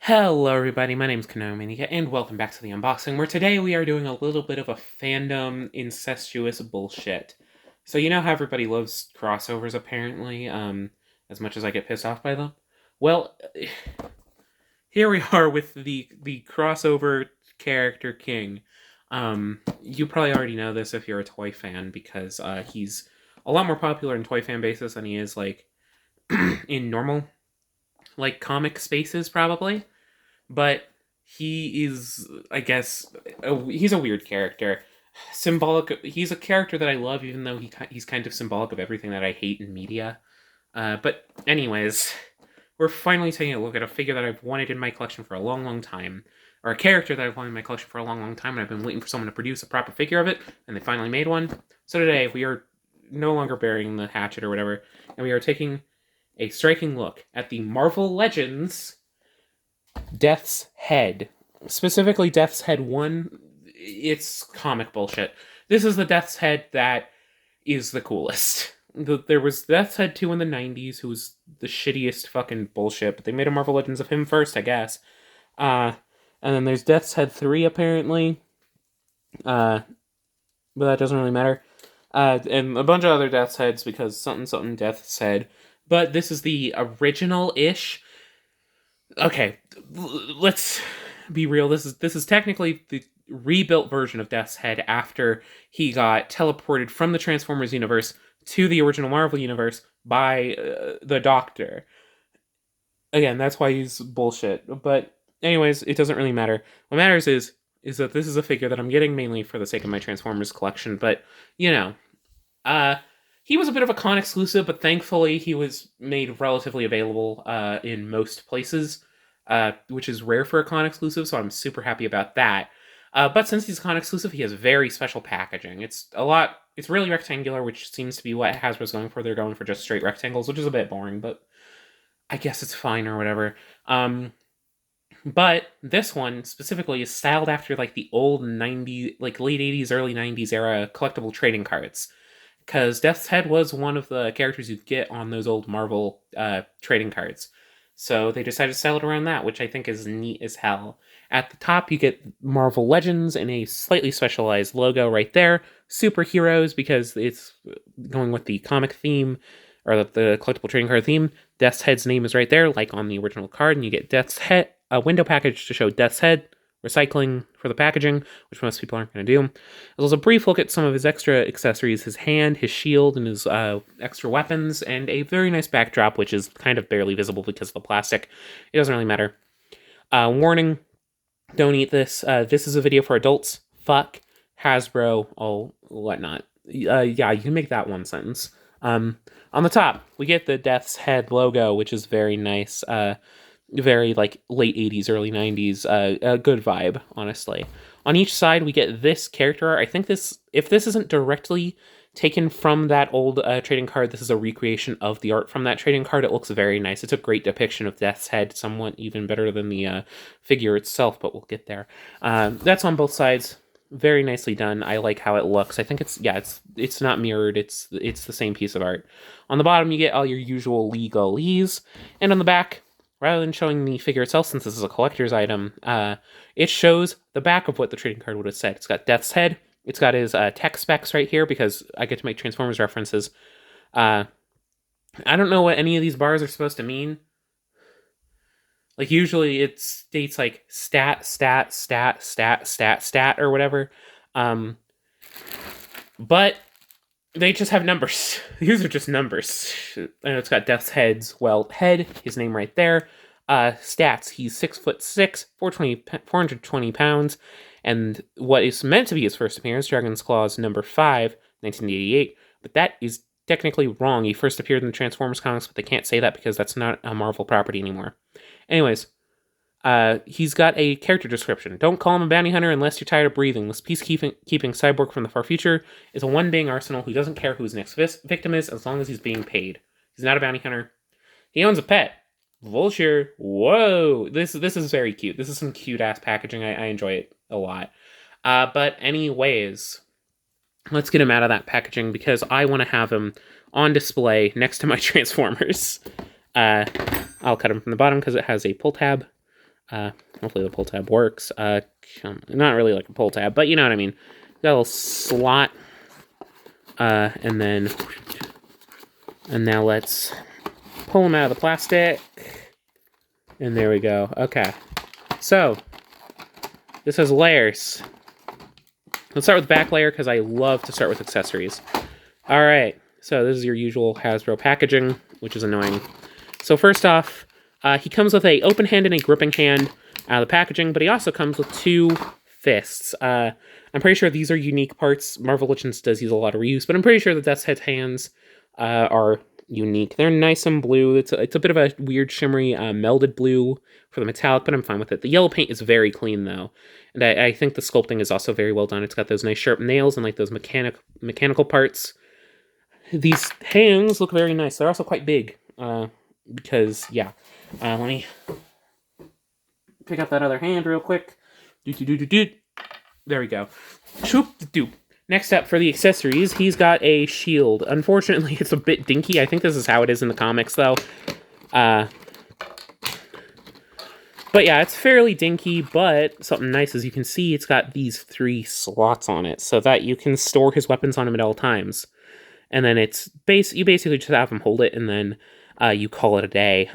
Hello everybody, my name's Konomania, and welcome back to the unboxing, where today we are doing a little bit of a fandom incestuous bullshit. So you know how everybody loves crossovers, apparently, as much as I get pissed off by them? Well, here we are with the crossover character king. You probably already know this if you're a toy fan, because he's a lot more popular in toy fan basis than he is, like, in normal, like, comic spaces, probably. But he is, I guess, he's a weird character. Symbolic. He's a character that I love, even though he's kind of symbolic of everything that I hate in media. But anyways, we're finally taking a look at a figure that I've wanted in my collection for a long, long time, or a character that I've wanted in my collection for a long, long time, and I've been waiting for someone to produce a proper figure of it, and they finally made one. So today we are no longer burying the hatchet or whatever, and we are taking a striking look at the Marvel Legends Death's Head. Specifically, Death's Head 1. It's comic bullshit. This is the Death's Head that is the coolest. There was Death's Head 2 in the 90s, who was the shittiest fucking bullshit, but they made a Marvel Legends of him first, I guess. And then there's Death's Head 3, apparently. But that doesn't really matter. And a bunch of other Death's Heads, because something Death's Head. But this is the original-ish. Okay, let's be real. This is technically the rebuilt version of Death's Head after he got teleported from the Transformers universe to the original Marvel universe by the Doctor. Again, that's why he's bullshit. But anyways, it doesn't really matter. What matters is that this is a figure that I'm getting mainly for the sake of my Transformers collection. But you know, he was a bit of a con exclusive, but thankfully he was made relatively available in most places, which is rare for a con exclusive, so I'm super happy about that. But since he's con exclusive, he has very special packaging. It's really rectangular, which seems to be what Hasbro's going for. They're going for just straight rectangles, which is a bit boring, but I guess it's fine or whatever. But this one specifically is styled after like the old 90s, like late 80s, early 90s era collectible trading cards. Because Death's Head was one of the characters you'd get on those old Marvel trading cards. So they decided to style it around that, which I think is neat as hell. At the top, you get Marvel Legends and a slightly specialized logo right there. Superheroes, because it's going with the comic theme, or the collectible trading card theme. Death's Head's name is right there, like on the original card, and you get Death's Head, a window package to show Death's Head, recycling for the packaging, which most people aren't going to do. There's a brief look at some of his extra accessories, his hand, his shield, and his extra weapons, and a very nice backdrop, which is kind of barely visible because of the plastic. It doesn't really matter. Warning, don't eat this. This is a video for adults. Fuck Hasbro, all whatnot. Yeah, you can make that one sentence. On the top, we get the Death's Head logo, which is very nice. Very like late 80s, early 90s, a good vibe, honestly. On each side, we get this character art. I think if this isn't directly taken from that old trading card, this is a recreation of the art from that trading card. It looks very nice. It's a great depiction of Death's Head, somewhat even better than the figure itself, but we'll get there. That's on both sides. Very nicely done. I like how it looks. I think it's not mirrored. It's the same piece of art. On the bottom, you get all your usual legalese, and on the back, rather than showing the figure itself, since this is a collector's item, it shows the back of what the trading card would have said. It's got Death's Head. It's got his tech specs right here, because I get to make Transformers references. I don't know what any of these bars are supposed to mean. Like, usually it states, like, stat, or whatever. But they just have numbers. These are just numbers. And it's got Death's Head's, head, his name right there. Stats, he's 6'6", 420 pounds, and what is meant to be his first appearance, Dragon's Claws number 5, 1988, but that is technically wrong. He first appeared in the Transformers comics, but they can't say that because that's not a Marvel property anymore. Anyways, he's got a character description. Don't call him a bounty hunter unless you're tired of breathing. This peacekeeping cyborg from the far future is a one-being arsenal who doesn't care who his next victim is as long as he's being paid. He's not a bounty hunter. He owns a pet. Vulture. Whoa. This is very cute. This is some cute-ass packaging. I enjoy it a lot. But anyways, let's get him out of that packaging because I want to have him on display next to my Transformers. I'll cut him from the bottom because it has a pull tab. Hopefully the pull tab works. Not really like a pull tab, but you know what I mean. Got a little slot. And now let's pull them out of the plastic. And there we go. Okay. So, this has layers. Let's start with the back layer because I love to start with accessories. All right. So this is your usual Hasbro packaging, which is annoying. So first off, he comes with a open hand and a gripping hand out of the packaging, but he also comes with 2 fists. I'm pretty sure these are unique parts. Marvel Legends does use a lot of reuse, but I'm pretty sure the Death's Head hands are unique. They're nice and blue. It's a bit of a weird shimmery melded blue for the metallic, but I'm fine with it. The yellow paint is very clean though, and I think the sculpting is also very well done. It's got those nice sharp nails and like those mechanical parts. These hands look very nice. They're also quite big because yeah. Let me pick up that other hand real quick. There we go. Next up for the accessories, he's got a shield. Unfortunately, it's a bit dinky. I think this is how it is in the comics, though. But yeah, it's fairly dinky, but something nice is you can see it's got these 3 slots on it so that you can store his weapons on him at all times. And then you basically just have him hold it, and then you call it a day.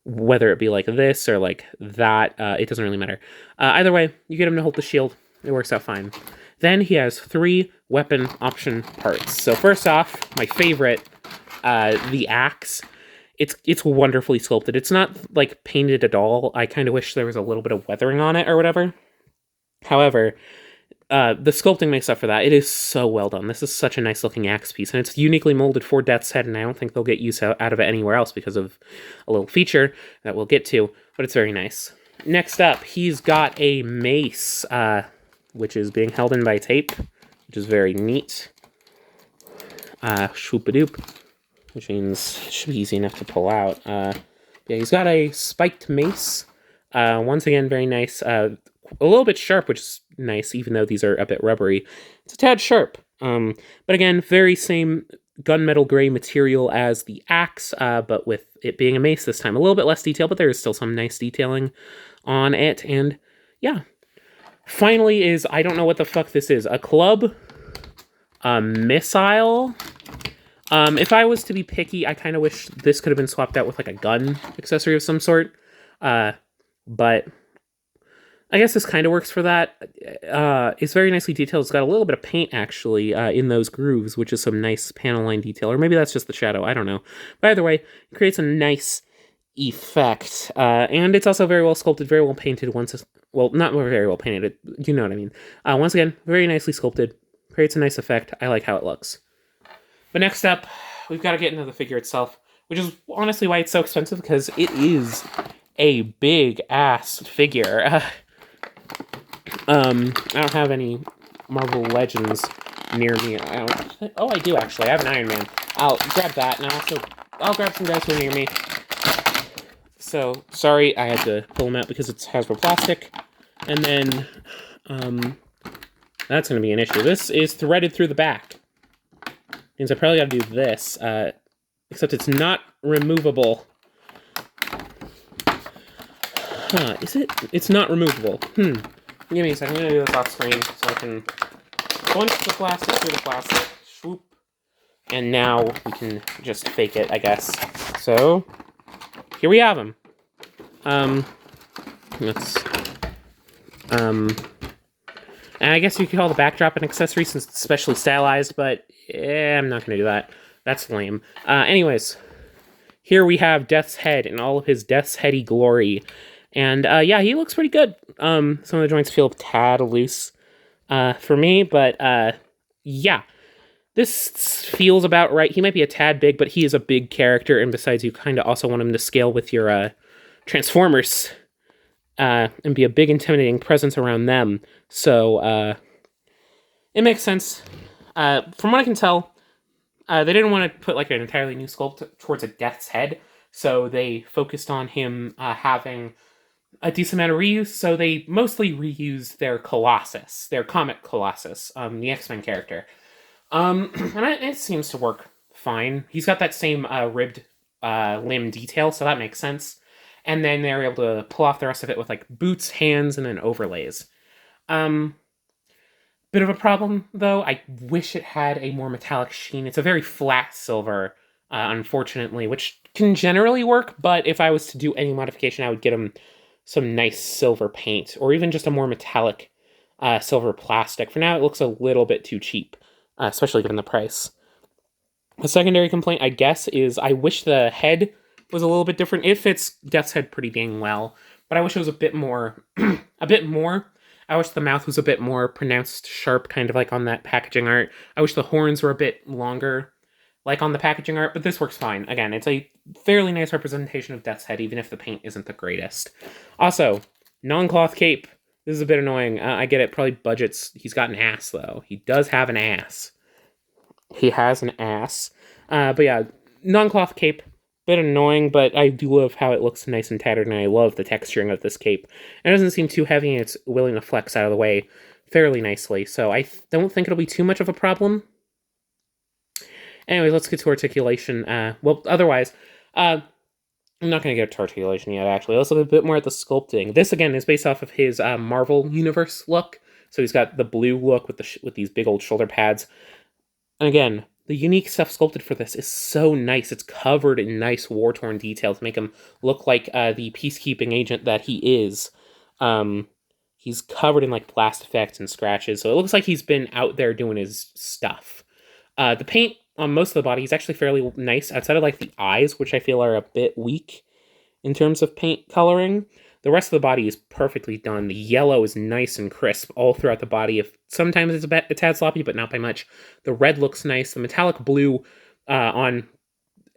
Whether it be like this or like that, it doesn't really matter. Either way, you get him to hold the shield. It works out fine. Then he has 3 weapon option parts. So first off, my favorite, the axe. It's wonderfully sculpted. It's not like painted at all. I kind of wish there was a little bit of weathering on it or whatever. However, the sculpting makes up for that. It is so well done. This is such a nice looking axe piece, and it's uniquely molded for Death's Head, and I don't think they'll get use out of it anywhere else because of a little feature that we'll get to, but it's very nice. Next up, he's got a mace, which is being held in by tape, which is very neat. Shoopadoop, which means it should be easy enough to pull out. Yeah, he's got a spiked mace. Once again, very nice. A little bit sharp, which is nice, even though these are a bit rubbery. It's a tad sharp. But again, very same gunmetal gray material as the axe, but with it being a mace this time. A little bit less detail, but there is still some nice detailing on it. And yeah. Finally is, I don't know what the fuck this is. A club? A missile? If I was to be picky, I kind of wish this could have been swapped out with like a gun accessory of some sort. But I guess this kind of works for that. It's very nicely detailed. It's got a little bit of paint, actually, in those grooves, which is some nice panel line detail. Or maybe that's just the shadow. I don't know. But either way, it creates a nice effect. And it's also very well sculpted, very well painted. Well, not very well painted. You know what I mean. Once again, very nicely sculpted. Creates a nice effect. I like how it looks. But next up, we've got to get into the figure itself, which is honestly why it's so expensive, because it is a big-ass figure. I don't have any Marvel Legends near me. I do actually. I have an Iron Man. I'll grab that, and I'll grab some guys who are near me. So, sorry, I had to pull them out because it's Hasbro plastic. And then, that's going to be an issue. This is threaded through the back. Means I probably got to do this, except it's not removable. Huh, is it? It's not removable. Give me a second. I'm going to do this off screen so I can punch the plastic through the plastic. Swoop. And now we can just fake it, I guess. So, here we have them. And I guess you could call the backdrop an accessory since it's specially stylized, but I'm not going to do that. That's lame. Anyways, here we have Death's Head in all of his Death's Heady glory. And yeah, he looks pretty good. Some of the joints feel a tad loose for me, but yeah. This feels about right. He might be a tad big, but he is a big character, and besides, you kind of also want him to scale with your Transformers and be a big, intimidating presence around them. So it makes sense. From what I can tell, they didn't want to put like an entirely new sculpt towards a Death's Head, so they focused on him having a decent amount of reuse, so they mostly reused their Colossus, their comic Colossus, the X-Men character. And it seems to work fine. He's got that same ribbed limb detail, so that makes sense. and then they're able to pull off the rest of it with like boots, hands, and then overlays. Um, Bit of a problem though. I wish it had a more metallic sheen. It's a very flat silver, unfortunately, which can generally work. But if I was to do any modification, I would get him some nice silver paint, or even just a more metallic silver plastic. For now, it looks a little bit too cheap, especially given the price. A secondary complaint, I guess, is I wish the head was a little bit different. It fits Death's head pretty dang well, but I wish it was a bit more, a bit more. I wish the mouth was a bit more pronounced, sharp, kind of like on that packaging art. I wish the horns were a bit longer, like on the packaging art, but this works fine. Again, it's a fairly nice representation of Death's head, even if the paint isn't the greatest. Also, non-cloth cape. This is a bit annoying. I get it, probably budgets. He's got an ass, though. He does have an ass. He has an ass. But yeah, non-cloth cape, bit annoying, but I do love how it looks nice and tattered, and I love the texturing of this cape. It doesn't seem too heavy, and it's willing to flex out of the way fairly nicely, so I don't think it'll be too much of a problem. Anyway, let's get to articulation. Otherwise, I'm not going to get to articulation yet, actually. Let's look a bit more at the sculpting. This, again, is based off of his Marvel Universe look. So he's got the blue look with these big old shoulder pads. And again, the unique stuff sculpted for this is so nice. It's covered in nice war-torn detail to make him look like the peacekeeping agent that he is. He's covered in like blast effects and scratches, so it looks like he's been out there doing his stuff. The paint on most of the body is actually fairly nice, outside of like the eyes, which I feel are a bit weak in terms of paint coloring. The rest of the body is perfectly done. The yellow is nice and crisp all throughout the body. If sometimes it's a tad sloppy, but not by much. The red looks nice. The metallic blue on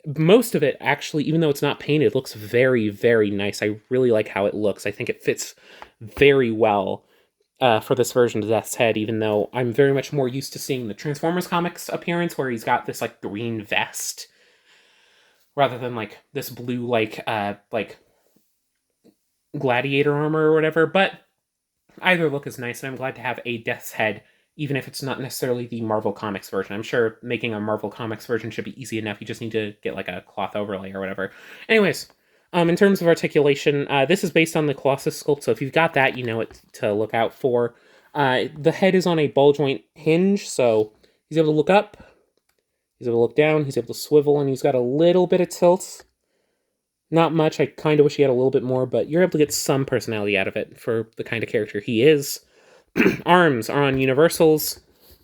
most of it, actually, even though it's not painted, looks very, very nice. I really like how it looks. I think it fits very well for this version of Death's Head, even though I'm very much more used to seeing the Transformers comics appearance where he's got this like green vest rather than like this blue like gladiator armor or whatever. But either look is nice, and I'm glad to have a Death's Head, even if it's not necessarily the Marvel Comics version. I'm sure making a Marvel Comics version should be easy enough. You just need to get like a cloth overlay or whatever. Anyways, in terms of articulation, this is based on the Colossus sculpt, so if you've got that, you know what to look out for. The head is on a ball joint hinge, so he's able to look up, he's able to look down, he's able to swivel, and he's got a little bit of tilt. Not much. I kind of wish he had a little bit more, but you're able to get some personality out of it for the kind of character he is. Arms are on universals,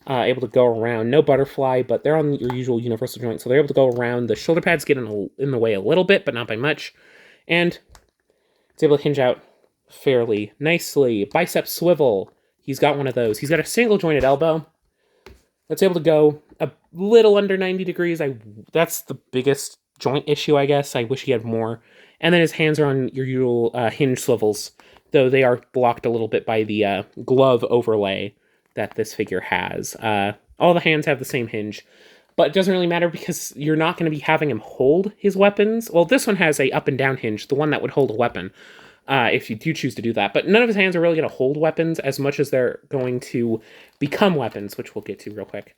able to go around. No butterfly, but they're on your usual universal joint, so they're able to go around. The shoulder pads get in the way a little bit, but not by much. And it's able to hinge out fairly nicely. Bicep swivel. He's got one of those. He's got a single jointed elbow that's able to go a little under 90 degrees. That's the biggest joint issue, I guess. I wish he had more. And then his hands are on your usual hinge swivels, though they are blocked a little bit by the glove overlay that this figure has. All the hands have the same hinge, but it doesn't really matter because you're not going to be having him hold his weapons. Well, this one has a up and down hinge, the one that would hold a weapon, if you do choose to do that. But none of his hands are really going to hold weapons as much as they're going to become weapons, which we'll get to real quick.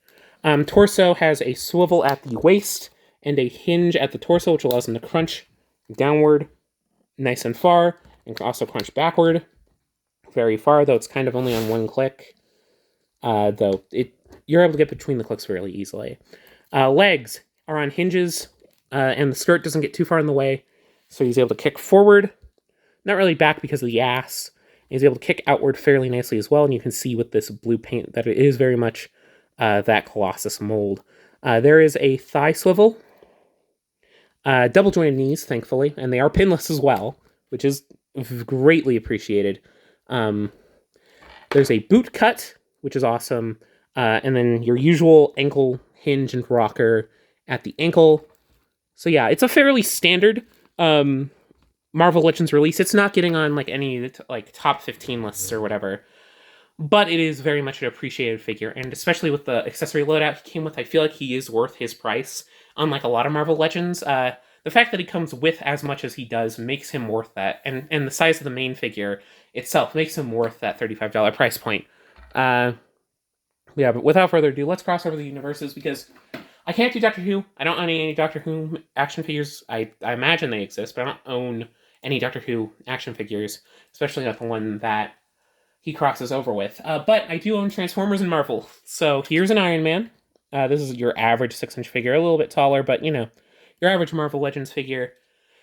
Torso has a swivel at the waist and a hinge at the torso, which allows him to crunch downward nice and far, and can also crunch backward very far, though it's kind of only on one click. You're able to get between the clicks fairly easily. Legs are on hinges, and the skirt doesn't get too far in the way, so he's able to kick forward, not really back because of the ass. He's able to kick outward fairly nicely as well, and you can see with this blue paint that it is very much that Colossus mold. There is a thigh swivel, double jointed knees, thankfully, and they are pinless as well, which is greatly appreciated. There's a boot cut, which is awesome, and then your usual ankle hinge and rocker at the ankle. So yeah, it's a fairly standard Marvel Legends release. It's not getting on like any like top 15 lists or whatever, but it is very much an appreciated figure, and especially with the accessory loadout he came with, I feel like he is worth his price. Unlike a lot of Marvel Legends, the fact that he comes with as much as he does makes him worth that, and the size of the main figure itself makes him worth that $35 price point. Yeah, but without further ado, let's cross over the universes, because I can't do Doctor Who. I don't own any Doctor Who action figures. I imagine they exist, but I don't own any Doctor Who action figures, especially not the one that he crosses over with. But I do own Transformers and Marvel. So here's an Iron Man. This is your average 6-inch figure, a little bit taller, but your average Marvel Legends figure.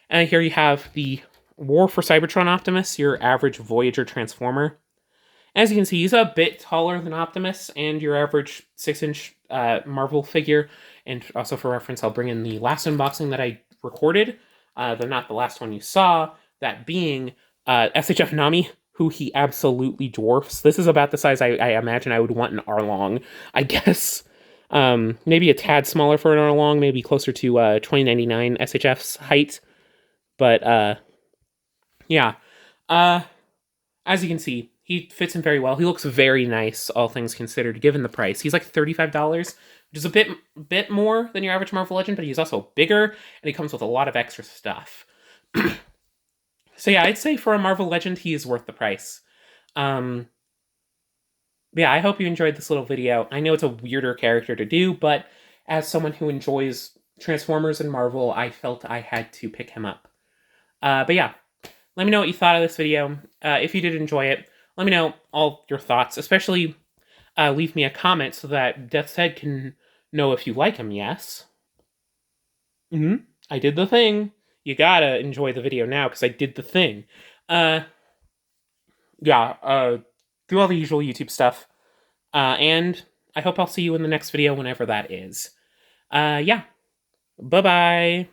And here you have the War for Cybertron Optimus, your average Voyager Transformer. As you can see, he's a bit taller than Optimus and your average 6-inch Marvel figure. And also for reference, I'll bring in the last unboxing that I recorded. Though not the last one you saw, that being SHF Nami, who he absolutely dwarfs. This is about the size I imagine I would want an Arlong, I guess. Maybe a tad smaller for an Arlong, maybe closer to 2099 SHF's height. But yeah. As you can see, he fits in very well. He looks very nice, all things considered, given the price. He's like $35, which is a bit more than your average Marvel Legend, but he's also bigger, and he comes with a lot of extra stuff. So yeah, I'd say for a Marvel Legend, he is worth the price. Yeah, I hope you enjoyed this little video. I know it's a weirder character to do, but as someone who enjoys Transformers and Marvel, I felt I had to pick him up. But yeah, let me know what you thought of this video. If you did enjoy it, let me know all your thoughts, especially leave me a comment so that Death's Head can know if you like him, yes? I did the thing. You gotta enjoy the video now, because I did the thing. Yeah, do all the usual YouTube stuff. And I hope I'll see you in the next video, whenever that is. Yeah. Bye-bye.